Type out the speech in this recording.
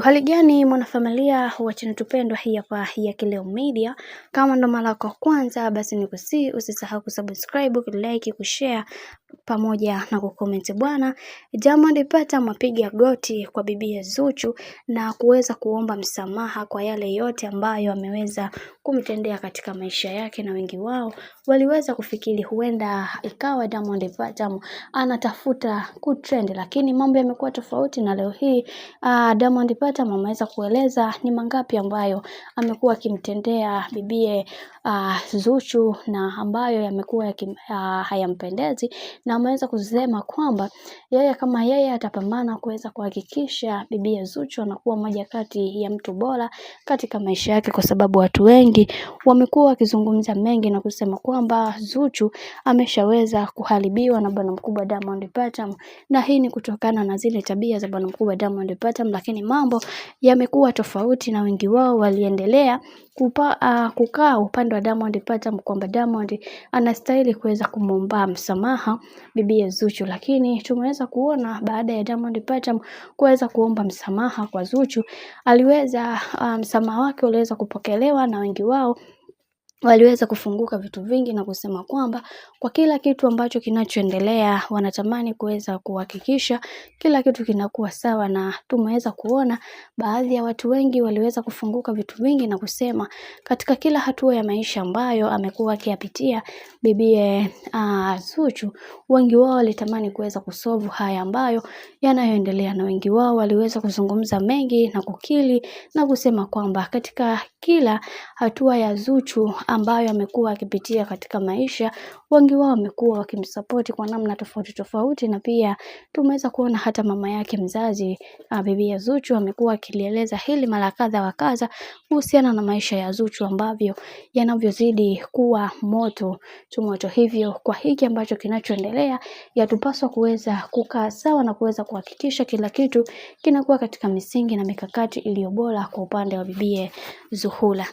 Hali gani mwanafamilia wa channel tupendwa hii hapa ya Kileo Media. Kama ndo mara yako kwanza basi nikusihi usisahau kusubscribe, kulike, kushare pamoja na kucomment bwana. Diamond Platnumz apiga goti kwa bibi Zuchu na kuweza kuomba msamaha kwa yale yote ambayo ameweza kumtendea katika maisha yake, na wengi wao waliweza kufikiri huenda ikawa Diamond Platnumz anatafuta kutrend, lakini mambo yamekuwa tofauti, na leo hii Diamond Platnumz ameweza kueleza ni mangapi ambayo amekuwa akimtendea bibie Zuchu na ambayo yamekuwa hayampendezi, na ameweza kusema kwamba yeye atapambana kuweza kuhakikisha bibie Zuchu anakuwa moja kati ya mtu bora katika maisha yake, kwa sababu watu wengi wamekuwa wakizungumza mengi na kusema kwamba Zuchu ameshaweza kuharibiwa na bwana mkubwa Diamond Platnumz, na hii ni kutokana na zile tabia za bwana mkubwa Diamond Platnumz. Lakini mambo yamekuwa tofauti, na wengi wao waliendelea kukaa upande wa Diamond Platnumz kwamba Diamond anastahili kuweza kumwomba msamaha bibi Zuchu. Lakini tumeweza kuona baada ya Diamond Platnumz kuweza kuomba msamaha kwa Zuchu, aliweza msamaha wake uliweza kupokelewa, na wengi wao waliweza kufunguka vitu vingi na kusema kwamba kwa kila kitu ambacho kinachoendelea wanatamani kuweza kuhakikisha kila kitu kinakuwa sawa. Na tumeweza kuona baadhi ya watu wengi waliweza kufunguka vitu vingi na kusema katika kila hatua ya maisha ambayo amekuwa akiyapitia bibi Zuchu, wengi wao walitamani kuweza kusolve haya ambayo yanayoendelea, na wengi wao waliweza kuzungumza mengi na kukili na kusema kwamba katika kila hatua ya Zuchu ambayo amekuwa akipitia katika maisha, wengi wao wamekuwa wakimsupport kwa namna tofauti tofauti. Na pia tumeweza kuona hata mama yake mzazi bibi Zuchu amekuwa akilieleza hili mara kadha wa kadha kuhusiana na maisha ya Zuchu ambavyo yanavyozidi kuwa moto. Hivyo kwa hiki ambacho kinachoendelea, yatupaswa kuweza kukaa sawa na kuweza kuhakikisha kila kitu kinakuwa katika misingi na mikakati iliyo bora kwa upande wa bibi Zuhura.